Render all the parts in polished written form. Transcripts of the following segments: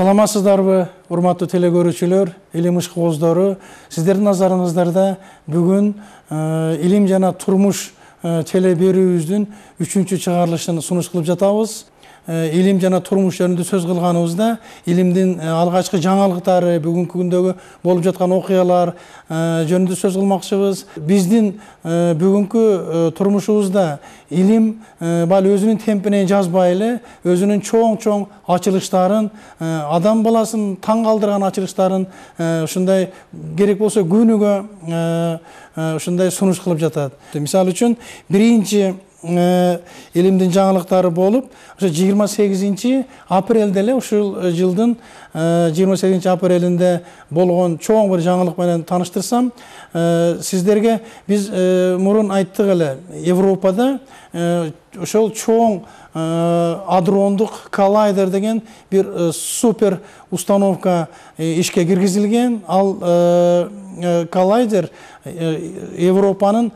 Саламатсыздарбы, урматтуу телекөрүүчүлөр, илим ышкоздору. Сиздердин назарыңыздарда бүгүн илим жана турмуш теле берүүбүздүн 3-чү чыгарылышын сунуш кылып жатабыз. Илим жана турмуш жөнүндө сөз кылганыбызда илимдин алгачкы жаңалыктары, бүгүнкү күндөгү болуп жаткан окуялар жөнүндө сөз кылмакчыбыз. Биздин бүгүнкү турмушубузда илим бал өзүнүн темпинен жазбай эле, өзүнүн чоң ачылыштарын, адам баласын таң калтырган ачылыштарын ушундай керек болсо күнүгө ушундай сунуш кылып жатат. Мисалы үчүн биринчи илимдин жаңылыктары болуп, ошо 28 апрелде эле ушул жылдын 28 апрелинде болгон чоң бир жаңылык менен тааныштырсам, сиздерге биз мурун айттык эле, Европада ошол чоң адрондук коллайдер деген бир супер установка ишке киргизилген. Ал коллайдер Европанын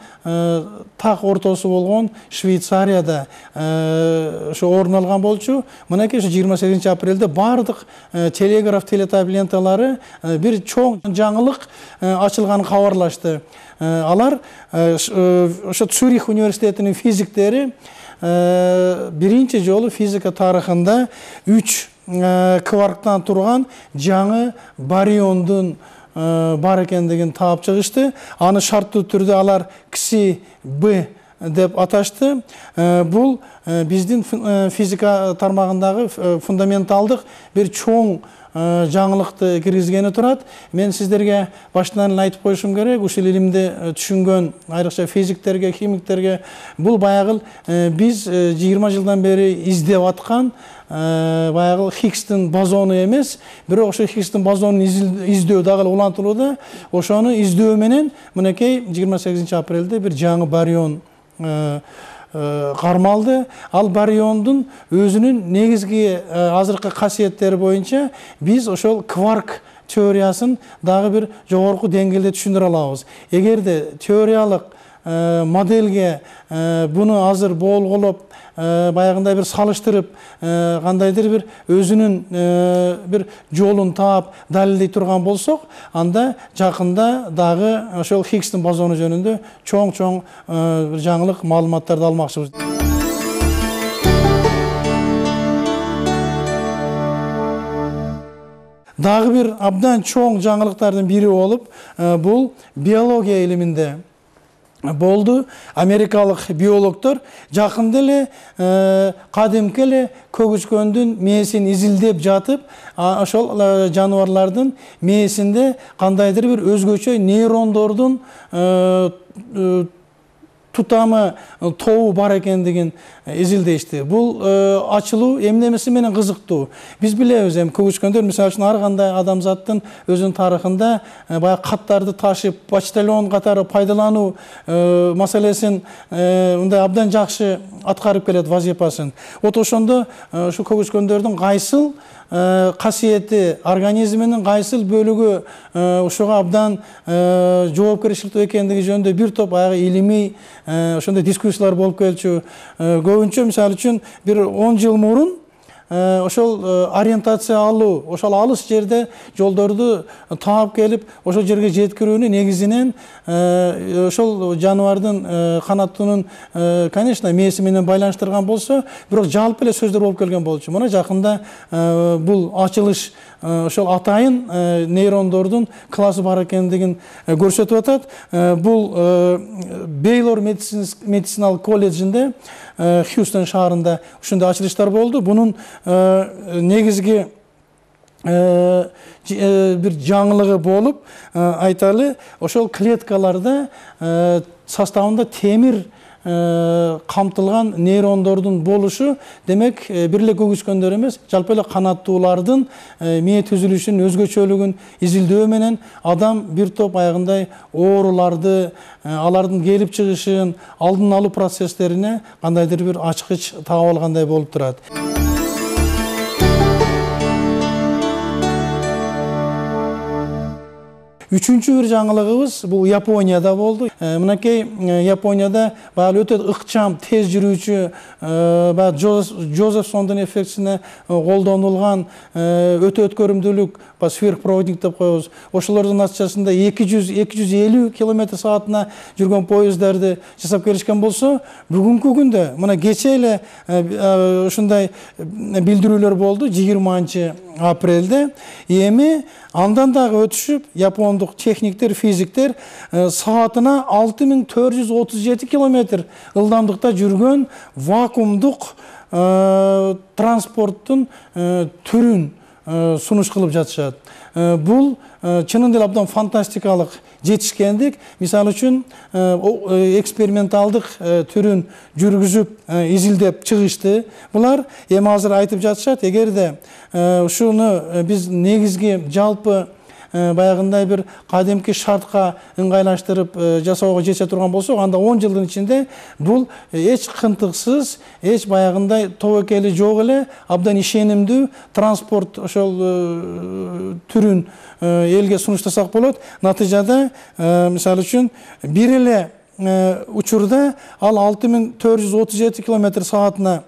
так ортосу болгон Швейцарияда ошо орун алган болчу. Мынакей ошо 28 апрелде бардык телеграф телетайп ленталары бир чоң жаңылык ачылганын кабарлашты. Алар ошо Цюрих университетинин физиктери биринчи жолу физика тарыхында 3 кварктан турган жаңы бариондун бар экендигин таап чыгышты. Аны шарттуу түрдө алар кси Б деп аташты. Бул биздин физика тармагындагы фундаменталдык бир чоң жаңылыкты киргизгени турат. Мен сиздерге баштан эле айтып коюшум керек, ушул илимди түшүнгөн айрыкча физиктерге, химиктерге, бул баягы биз 20 жылдан бери издеп аткан баягы Хиггстин бозону эмес, бирок ошо Хиггстин бозонун издөө дагы улантылууда. Ошону издөө менен мынакей 28 апрелде бир жаңы барион кармалды. Ал бариондун өзүнүн негизги азыркы касиеттери боюнча биз ошол кварк теориясын дагы бир жогорку деңгээлде түшүндүрө алабыз. Эгерде теориялык модельге буну азыр болголоп баягындай бир салыштырып, кандайдыр бир өзүнүн бир жолун таап далилдей турган болсок, анда жакында дагы ошол Хиггстин бозону жөнүндө чоң бир жаңылык маалыматтарды алмакчыбыз. Дагы бир абдан чоң жаңылыктардын бири болуп, бул биология илиминде болду. Америкалык биологдор жакында эле кадимки эле көгүчкөндүн мээсин изилдеп жатып, ошол жаныбарлардын мээсинде кандайдыр бир өзгөчө нейрондордун тутамы тобу бар экендигин изилдешти. Бул ачылуу эмнемеси менен кызыктуу. Биз билебиз, көгүчкөндөр мисалы үчүн ар кандай адамзаттын өзүнүн тарыхында баягы каттарды ташып, почтальон катары пайдалануу маселесин мындай абдан жакшы аткарып келет вазифасын. Вот ошондо ушу көгүчкөндөрдүн кайсыл касиети, организминин кайсыл бөлүгү ушуга абдан жоопкерчиликтүү экендиги жөнүндө бир топ баягы илимий ошондой дискуссиялар болуп келчү. Көбүнчө мисалы үчүн бир 10 жыл мурун ошол ориентация алуу, ошол алыс жерде жолдорду таап келип, ошол жерге жеткирүүнү негизинен ошол жаныбардын канаттынын, конечно, мээси менен байланыштырган болсо, бирок жалпы эле сөздөр болуп келген болчу. Мына жакында бул ачылыш ошол атайын нейрондордун классы бар экендигин көрсөтүп атат. Бул Бейлор медицинал колледжинде Хьюстон шаарында ушундай ачылыштар болду. Бунун негизги бир жаңылыгы болуп, айталы, ошол клеткаларда составында темир камтылган нейрондордун болушу, демек бир эле көгүчкөндөр эмес, жалпы эле канаттуулардын мээ түзүлүшүнүн өзгөчөлүгүн изилдөө менен адам бир топ аягындай ооруларды, алардын келип чыгышын, алдын алуу процесстерине кандайдыр бир ачкыч таап алгандай болуп турат. Üçüncü bir жаңылыгыбыз бул Японияда болду. Мынакей Японияда баалы өтө ыкчам, тез жүрүүчү, Джозефсондун эффектисине колдонулган өтө өткөрүмдүүлүк сверхпроводник деп коебуз. Ошолордун натыйжасында 200-250 км/саатына жүргөн поездарды жасап келишкен болсо, бүгүнкү күндө мына кече эле ушундай билдирүүлөр болду 20-апрелде. Эми андан дагы өтүшүп, япондук техниктер, физиктер саатына 6437 км ылдамдыкта жүргөн вакуумдук транспорттун түрүн сунуш кылып жатышат. Бул чынында эле абдан фантастикалык жетишкендик. Мисалы үчүн эксперименталдык түрүн жүргүзүп, изилдеп чыгышты. Булар эми азыр айтып жатышат, эгерде ушуну биз негизги жалпы баягындай бир кадимки шартка ыңгайлаштырып жасоого жете турган болсок, анда 10 жылдын ичинде бул эч кынтыксыз, эч баягындай тобокели жок эле абдан ишенимдүү транспорт ошол түрүн элге сунуштасак болот. Натыйжада мисалы үчүн бир эле учурда ал 6437 км/саатына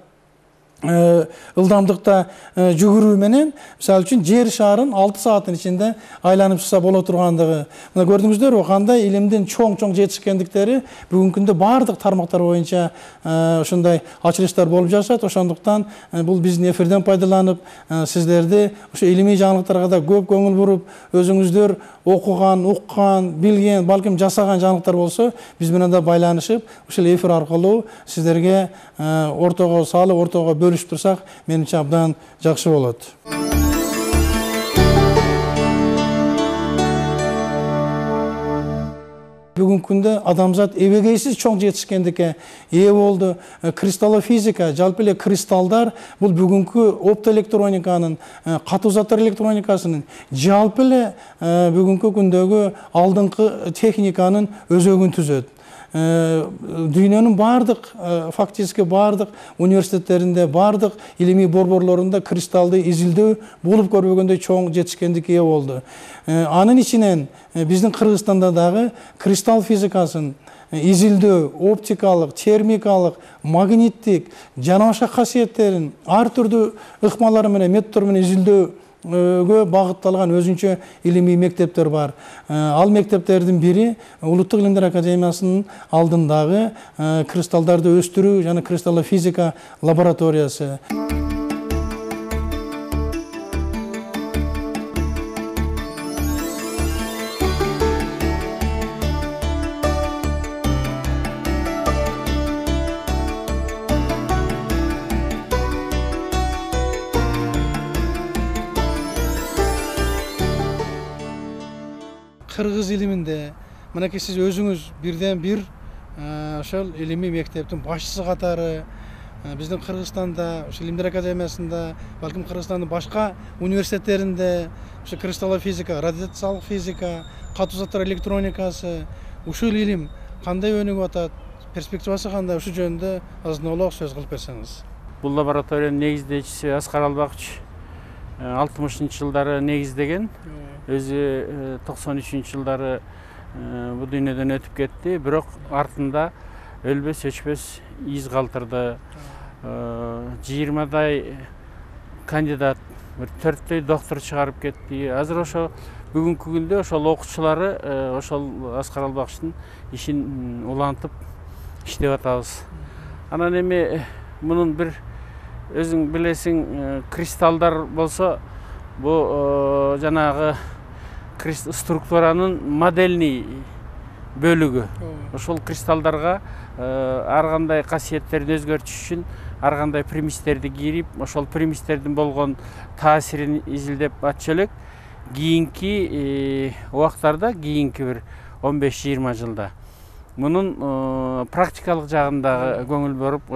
ылдамдыкта жүгүрүү менен мисалы үчүн жер шарын 6 сааттын ичинде айланып чыкса боло тургандыгы. Мына көрдүңүздөрбү, кандай илимдин чоң жетишкендиктери бүгүнкү күндө бардык тармактар боюнча ушундай ачылыштар болуп жатат. Ошондуктан бул биздин эфирден пайдаланып, сиздерди ушу илимий жаңылыктарга да көп көңүл буруп, өзүңүздөр окуган, уккан, билген, балким жасаган жаңылыктар болсо, биз менен да байланышып, ушул эфир аркылуу сиздерге ортого салып, ортого бөлүшүп турсак, менимче абдан жакшы болот. Бүгүнкү күндө адамзат эбегейсиз чоң жетишкендикке ээ болду. Кристаллофизика, жалпы эле кристаллдар бул бүгүнкү оптоэлектрониканын, катуу заттар электроникасынын, жалпы эле бүгүнкү күндөгү алдыңкы техниканын өзөгүн түзөт. Дүйнөнүн бардык, фактически бардык университеттеринде, бардык илимий борборлорунда кристаллды изилдөө болуп көрбөгөндөй чоң жетишкендикке ээ болду. Анын ичинен биздин Кыргызстанда дагы кристалл физикасын изилдөө, оптикалык, термикалык, магниттик жана башка касиеттерин ар түрдүү ыкмалары менен, методдор менен изилдөөгө багытталган өзүнчө илимий мектептер бар. Ал мектептердин бири Улуттук илимдер академиясынын алдындагы кристаллдарды өстүрүү жана кристаллофизика лабораториясы. Кыргыз илиминде мынакей сиз өзүңүз бирден бир ошол илимий мектептин башчысы катары биздин Кыргызстанда, ошол Илимдер академиясында, балким Кыргызстандын башка университеттеринде ошо кристаллофизика, радиациялык физика, катуу заттар электроникасы, ушул илим кандай өнүгүп атат, перспективасы кандай, ушул жөнүндө азын-олок сөз кылып берсеңиз. Бул лабораториянын негиздечиси Аскар Албакович 60-жылдары негиздеген. Өзү 93 жылдары бул дүйнөдөн өтүп кетти, бирок артында өлбөс өчпөс из калтырды. 20дай кандидат, 4төй доктор чыгарып кетти. Азыр ошо бүгүнкү күндө ошол окуучулары ошол Аскар Албаковичтин ишин улантып иштеп атабыз. Анан эми мунун бир өзүң билесиң, кристаллдар болсо, бул жанагы структуранын модельный бөлүгү. Ошол кристаллдарга ар кандай касиеттерин өзгөртүш үчүн ар кандай приместерди кирип, ошол приместердин болгон таасирин изилдеп атчу элек. Кийинки убактарда, кийинки бир 15-20 жылда мунун практикалык жагындагы көңүл буруп,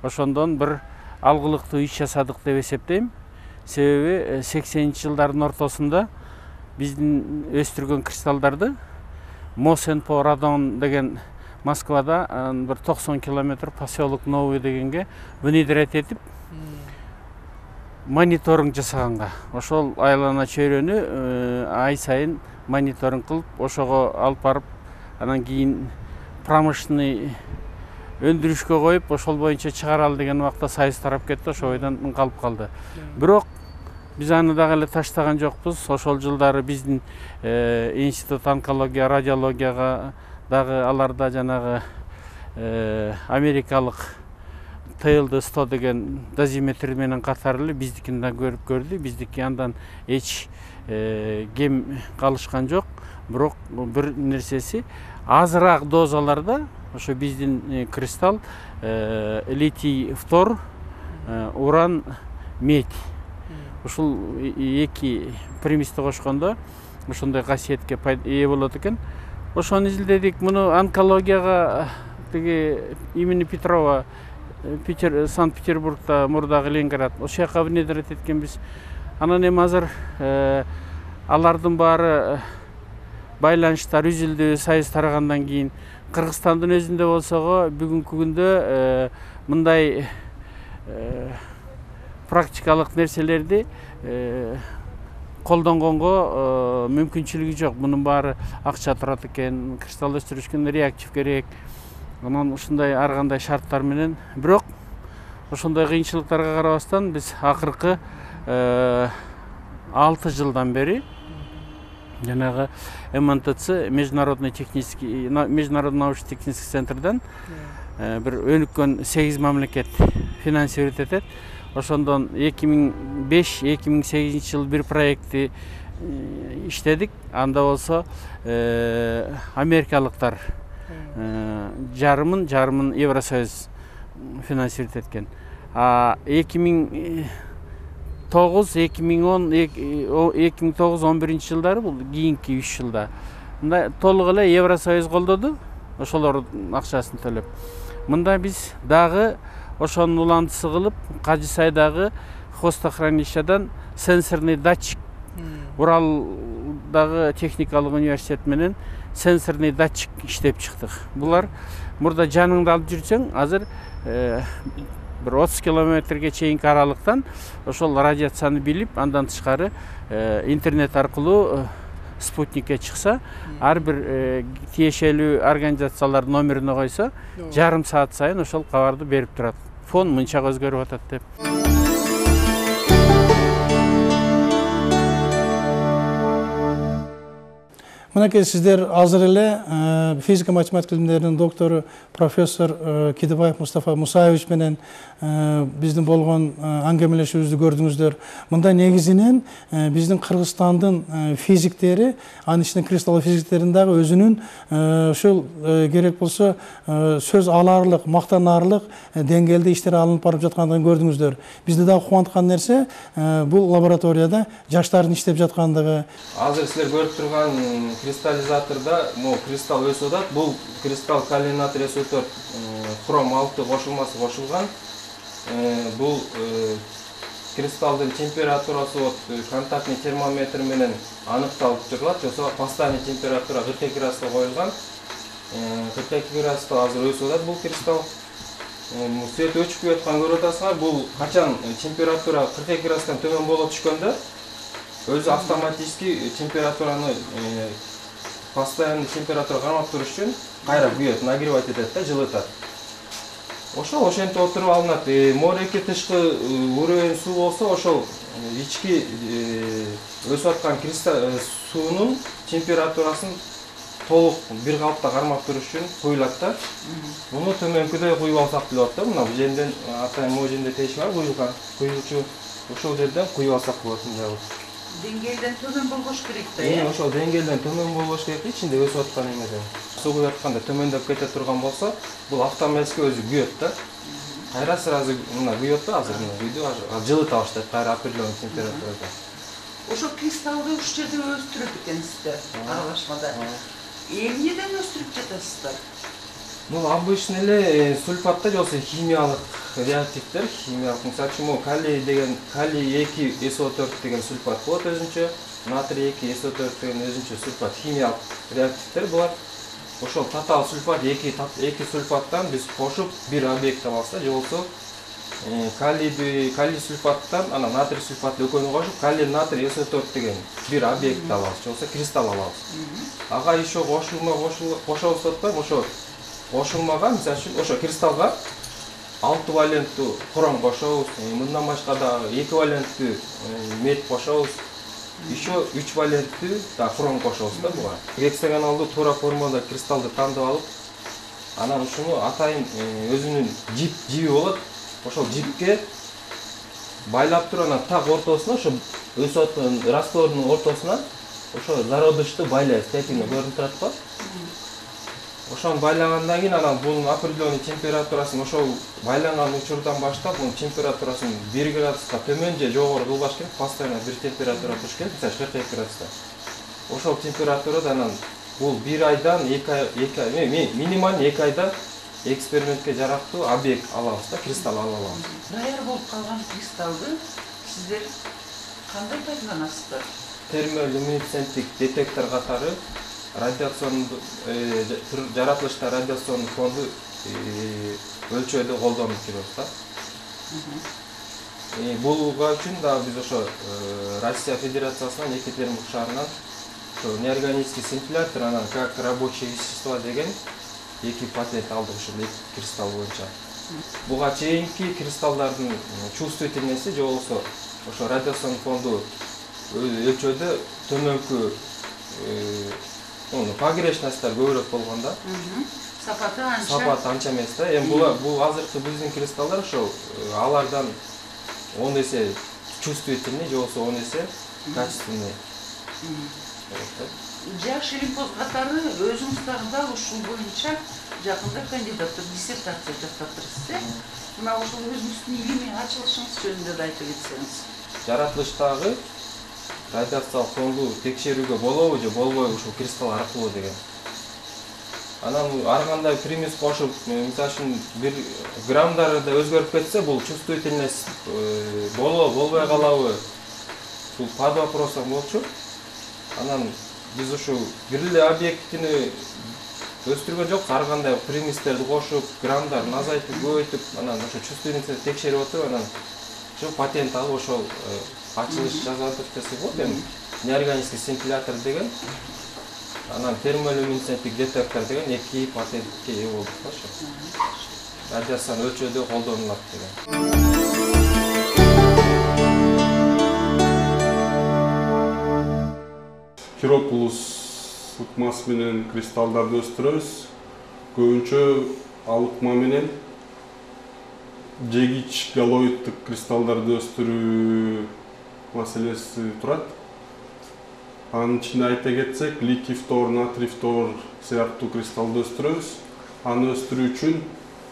ошондон бир алгылыктуу иш жасадык деп эсептейм. Себеби 80-жылдардын ортосунда биздин өстүргөн кристаллдарды Мосенпо Радон деген Москвада bir 90 километр поселок Новый дегенге внедрять етіп, мониторинг жасаганга. Ошол айлана чөйрөнү ай сайын мониторинг кылып, ошого алып барып, анан кийин промышленный өндүрүшкө коюп, ошол боюнча чыгаралы деген убакта сайыс тарап кетти, ошол бойдон калып калды. Бирок биз аны дагы эле таштаган жокпуз. Ошол жылдары биздин институт онкология, радиологияга дагы аларда жанагы америкалык TL100 деген дозиметр менен катары эле биздикин да көрүп көрдү. Биздики андан эч кем калышкан жок. Бирок бир нерсеси азыраак дозаларда ошо биздин кристалл литий фтор, уран, медь. Ушул эки примести кошкондо ошондой касиетке ээ болот экен. Ошону изилдедик. Муну онкологияга тиги имени Петрова Санкт-Петербургда, мурдагы Ленинград, ошол жака внедрить эткенбиз. Анан эми азыр алардын баары байланыштар үзүлдү, сайыс тарагандан кийин Кыргызстандын өзүндө болсого бүгүнкү күндө мындай практикалык нерселерди колдонгонго мүмкүнчүлүгү жок. Мунун баары акча турат экен, кристалл өстүрүш үчүн реактив керек. Анан ушундай ар кандай шарттар менен, бирок ошондой кыйынчылыктарга карабастан биз акыркы 6 жылдан бери жанагы МНТЦ Международный научно-технический центрден бир өнүккөн 8 мамлекет финансировать этет. Ошондон 2005-2008 жыл бир проектти иштедик. Анда болсо америкалыктар жарымын Евросоюз финансировать эткен. 2009-2011 жылдары бул кийинки 3 жылда мындай толук эле Евросоюз колдоду, ошолордун акчасын төлөп. Мында биз дагы ошонун улантысы кылып, Кажы сайдагы хвостохранилищадан сенсорный датчик, Уралдагы техникалык университет менен сенсорный датчик иштеп чыктык. Булар мурда жаныңды алып жүрсөң, азыр bir 30 километрге чейинки аралыктан ошол радиацияны билип, андан тышкары интернет аркылуу спутникке чыкса, ар бир тиешелүү организациялар номерине койсо, жарым саат сайын ошол кабарды берип турат. Фон мынча өзгөрүп атат деп. Мынакей сиздер азыр эле физика математика илимдеринин доктору профессор Кидебаев Мустафа Мусаевич менен биздин болгон аңгемелешүүбүздү көрдүңүздөр. Мында негизинен биздин Кыргызстандын физиктери, анын ичинен кристалл физиктерин дагы өзүнүн ушул керек болсо сөз аларлык, мактанарлык деңгээлде иштер алынып барып жаткандыгын көрдүңүздөр. Бизди дагы кубанткан нерсе бул лабораторияда жаштардын иштеп жаткандыгы. Азыр силер көрүп турган кристаллизаторда кристалл өсүп атат. Бул кристалл калий натрий SO4 хром 6 кошулмасы кошулган. Бул кристалдын температурасы контактный термометр менен аныкталып турулат. Жоксо постоянный температура 42 градуска коюлган. 42 градуста азыр өсүп атат бул кристалл. Свет өчүп кеткан көрүп атасыңар. Бул качан температура 42 градустан төмөн болуп түшкөндө өзү автоматически температураны постоянный температура кармап туруш үчүн кайра күйөт, нагревать этет да, жылытат. Ошентип отуруп алынат. Мореки тышкы урөөн суу болсо, ошол ички өсүп аткан кристалл суунун температурасын толук бир калыпта кармап туруш үчүн куюлат да. Муну төмөнкүдөй куюп алсак болот да. Мына бул жерден атайын могу жерде тешик бар, куюлган. Куюлчу ошол жерден куюп алсак болот мындай. Деңгээлден төмөн болгош керек да, э? Ошол деңгээлден төмөн болгош керек, ичинде өсүп аткан эмеден. Суу куюп атканда төмөндөп кете турган болсо, бул автоматически өзү күйөт да. Кайра сразу мына күйөт да, азыр мына күйдү, жылыта баштайт кайра определенный температурада. Ошол кристаллды уш жерде өстүрүп экенсиздер, аралашмада. Эмнеден өстүрүп жатасыздар? Обычно эле сульфатта жоксо химиялык реактивдер, химиялык, мисалы үчүн калий 2 SO4 деген сульфат болот өзүнчө, натрий 2 SO4 деген өзүнчө сульфат, химиялык реактивдер булар. Ошол татаал сульфат, эки сульфаттан биз кошуп бир объект алабыз да, же болсо калий сульфаттан анан натрий сульфат экөөнү кошуп калий натрий SO4 деген бир объект алабыз, же болбосо кристалл алабыз. Ага еще кошобуз деп атпайбы, ошо кошулмага, мисалы үчүн ошо кристаллга 6 валенттүү хром кошобуз, мындан башка да 2 валенттүү мед кошобуз. Еще 3 валенттүү да хром кошобуз да буга. Гексагоналдуу туура формада кристаллды тандап алып, анан ушуну атайын өзүнүн жиби болот. Ошол жипке байлап туруп анан так ортосуна, ошо өсөтүн раствордун ортосуна ошо зародышты байлайбыз. Тетиңде көрүнүп турат го. Ошону байлагандан кийин анан бунун определенный температурасын ошол байланган учурдан баштап мунун температурасын 1 градуска төмөн же жогору кылбаш керек, постоянно бир температура туруш керек, мисалы 42 градуста. Ошол температурада анан бул 1 айдан 2 минимум 2 айда экспериментке жарактуу объект алабыз да, кристалл алабыз. Даяр болуп калган кристаллды сиздер кандай пайдаланасыздар? Термолюминесценттик детектор катары радиациондуу жаратылышта радиациондуу фонду өлчөөдө колдонуп жүрөбүз да. Буга үчүн да биз ошо Россия Федерациясынан Екатеринбург шаарынан ошо неорганический сцинтиллятор, анан как рабочие вещества деген 2 патент алдык ушул кристалл боюнча. Буга чейинки кристаллдардын чувствительности же болбосо ошо радиациондуу фонду өлчөөдө төмөнкү погрешностьтар көбүрөөк болгон да. Сапаты анча эмес да. Эми бул азыркы биздин кристаллдар ошо алардан 10 эсе чувствительный же болбосо 10 эсе качественный. Жакшы Илимпоз катары өзүңүз дагы ушул боюнча жакында кандидаттык диссертация жасаптырсыз. Мына ушул өзүңүздүн илимий ачылышыңыз жөнүндө да айтып кетсеңиз. Жаратылыштагы радиациялык фонду текшерүүгө болобу же болбойбу ушул кристалл аркылуу деген. Анан ар кандай примес кошуп, мисалы үчүн бир граммдары да өзгөрүп кетсе, бул чувствительность болобу, болбой калабы? Бул под вопросом болчу. Анан биз ушу бир эле объектини өстүргөн жокпуз, ар кандай приместерди кошуп, граммдарын азайтып, көбөйтүп, анан ошо чувствительность текшерип отуруп, анан ошо патент алып ошол ачылыш жазатып десек болот. Эми неорганический сцинтиллятор деген, анан термолюминесценттик детектор деген 2 патентке ээ болдук да ошо. Радиацияны өлчөөдө колдонулат деген. Киропулус ыкмасы менен кристаллдарды өстүрөбүз. Көбүнчө ал ыкма менен жегич галоиддик кристаллдарды өстүрүү маселеси турат. Анын ичинде айта кетсек, литий фтор, натрий фтор сыяктуу кристаллды өстүрөбүз. Аны өстүрүү үчүн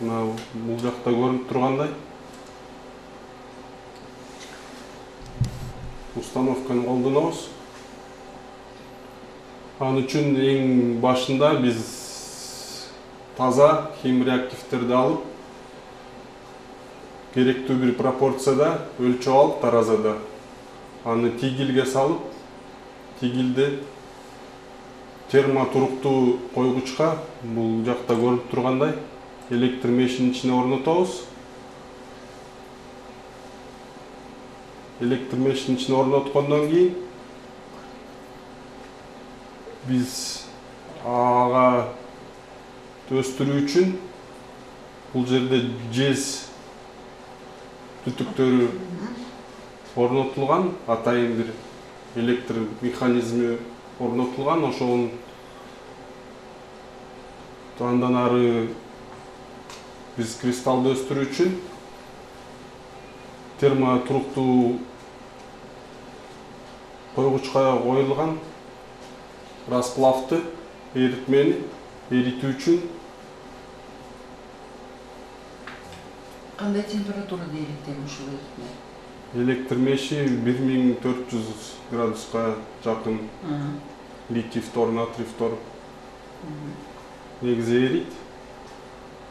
мына бул жакта көрүнүп тургандай установканы колдонобуз. Аны үчүн эң башында биз таза химреактивтерди алып, керектүү бир пропорцияда өлчөп алып таразада, аны тигилге салып, тигилди термотуруктуу койгучка, бул жакта көрүнүп тургандай, электр мешинин ичине орнотобуз. Электр мешинин ичине орноткондон кийин биз ага өстүрүү үчүн бул жерде жез түтүктөрү орнотулган, атайын бир электр механизми орнотулган. Ошол андан ары биз кристаллды өстүрүү үчүн термотуруктуу койгучка коюлган расплавды эритмени эритүү үчүн Кандай температурада эритем ушул эритме? электр меши 1400 градуска жакын литий фтор, натрий фтор негизи эрит.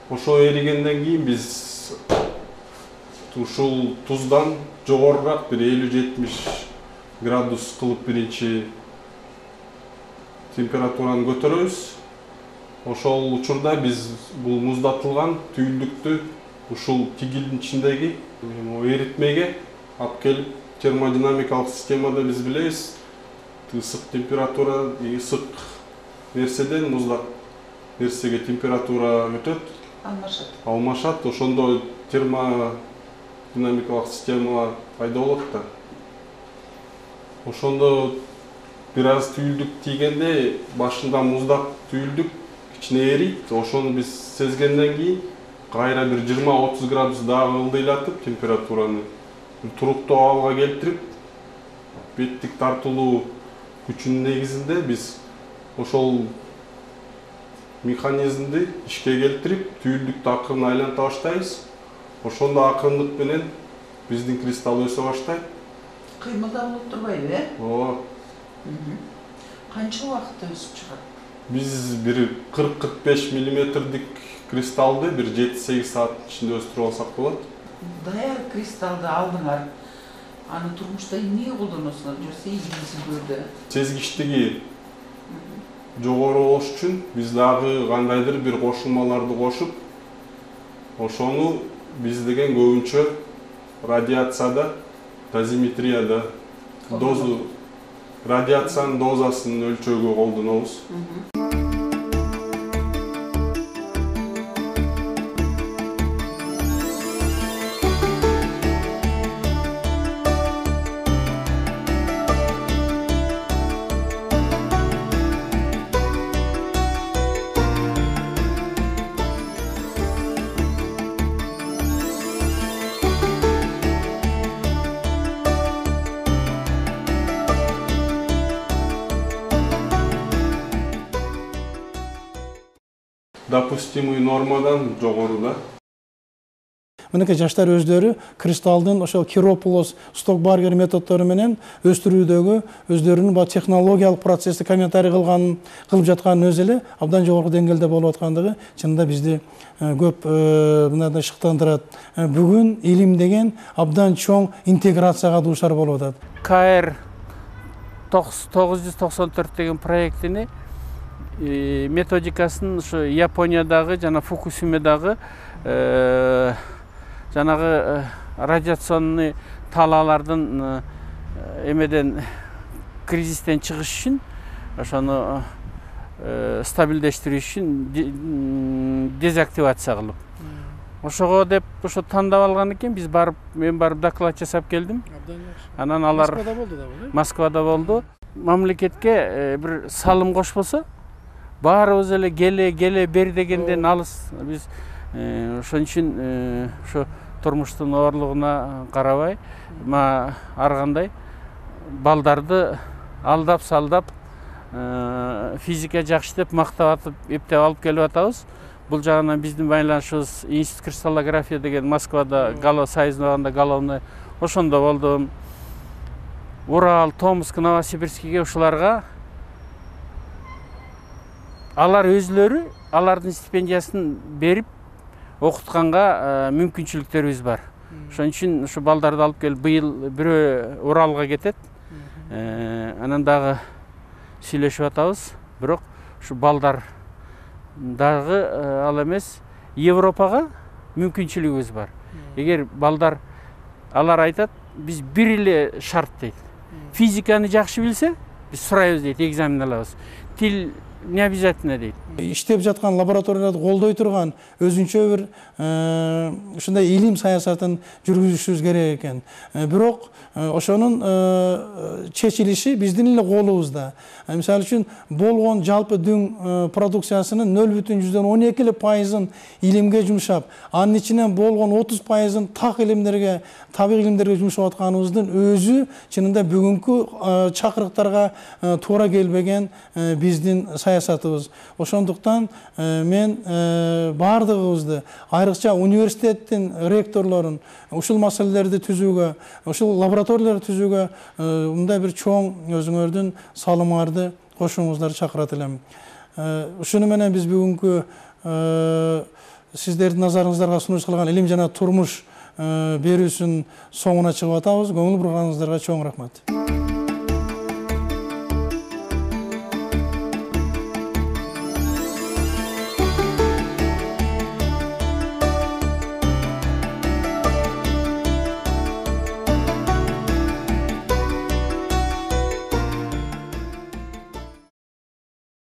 Ошо эригенден кийин биз ушул туздан жогорураак бир 50-70 градус кылып биринчи температураны көтөрөбүз. Ошол учурда биз бул муздатылган түйүндүктү ушул тигилдин ичиндеги эритмеге алып келип термодинамикалык системада биз билебиз ысык температура ысык нерседен муздак нерсеге температура өтөт, алмашат, ошондо термодинамикалык система пайда болот да. Ошондо бир аз түйүлдүк тийгенде башында муздак түйүлдүк ичине эрийт, ошону биз сезгенден кийин кайра бир 20-30 градус дагы ылдыйлатып температураны туруктуу абалга келтирип беттик тартылуу күчүнүн негизинде биз ошол механизмди ишке келтирип түйүлдүктү акырын айланта баштайбыз. Ошондо акырындык менен биздин кристалл өсө баштайт. Кыймылда болуп турбайбы, э? Ооба. Канча убакытта өсүп чыгат? Биз бир 40-45 миллиметрдик кристаллды бир 7-8 сааттын ичинде өстүрүп алсак болот. Даяр кристаллды алдыңар. Аны турмушта эмнеге колдоносуңар? Же сезгиңизде? Сезгичтиги жогору болуш үчүн биз дагы кандайдыр бир кошулмаларды кошуп, ошону биз деген көбүнчө радиацияда, дозиметрияда дозу радиациянын дозасын өлчөөгө колдонобуз. Допустимый нормадан жогоруда. Мынакей жаштар өздөрү кристалдын ошол Кирополос, Стокбаргер методдору менен өстүрүүдөгү өздөрүнүн бул технологиялык процессти комментарий кылып жатканын өзү эле абдан жогорку деңгээлде болуп аткандыгы чынында бизди көп мындай шыктандырат. Бүгүн илим деген абдан чоң интеграцияга дуушар болуп атат. КР 994 деген проектини методикасын ушу Япониядагы жана Фукусимадагы жанагы радиационный талаалардын эмеден кризистен чыгыш үчүн ошону стабилдештирүү үчүн дезактивация кылып ошого деп ошо тандап алган экен. Биз мен барып доклад жасап келдим. Анан алар Москвада болду да бул, Москвада болду. Мамлекетке бир салым кошпосо баарыбыз эле келе бер дегенден алыс. Биз ошон үчүн ошо турмуштун оорлугуна карабай, ар кандай балдарды алдап салдап физика жакшы деп мактап атып эптеп алып келип атабыз. Бул жагынан биздин байланышыбыз Институт кристаллография деген Москвада союзунда головной ошондо болдум. Урал, Томск, Новосибирскиге ушуларга алар өзлөрү алардын стипендиясын берип окутканга мүмкүнчүлүктөрүбүз бар. Ошон үчүн ушу балдарды алып келип быйыл бирөө Уралга кетет. Анан дагы сүйлөшүп атабыз. Бирок ушу балдар дагы ал эмес Европага мүмкүнчүлүгүбүз бар. Эгер балдар алар айтат, биз бир эле шарт дейт. Физиканы жакшы билсе, биз сурайбыз дейт, экзамен алабыз. Тил не обязательно дейт. Иштеп жаткан лабораторияларды колдой турган өзүнчө бир ушундай илим саясатын жүргүзүшүбүз керек экен. Бирок ошонун чечилиши биздин эле колубузда. Мисалы үчүн болгон жалпы дүң продукциясынын 0,12% илимге жумшап, анын ичинен болгон 30% так илимдерге, табигый илимдерге жумшап атканыбыздын өзү чынында бүгүнкү чакырыктарга туура келбеген биздин саясатыбыз. Ошондуктан мен бардыгыбызды, айрыкча университеттин ректорлорун ушул маселелерди түзүүгө, ушул лабораторияларды түзүүгө мындай бир чоң өзүңөрдүн салымыңарды кошууңуздарды чакырат элем. Ушуну менен биз бүгүнкү сиздердин назарыңыздарга сунуш кылган илим жана турмуш берүүсүнүн соңуна чыгып атабыз. Көңүл бурганыңыздарга чоң рахмат.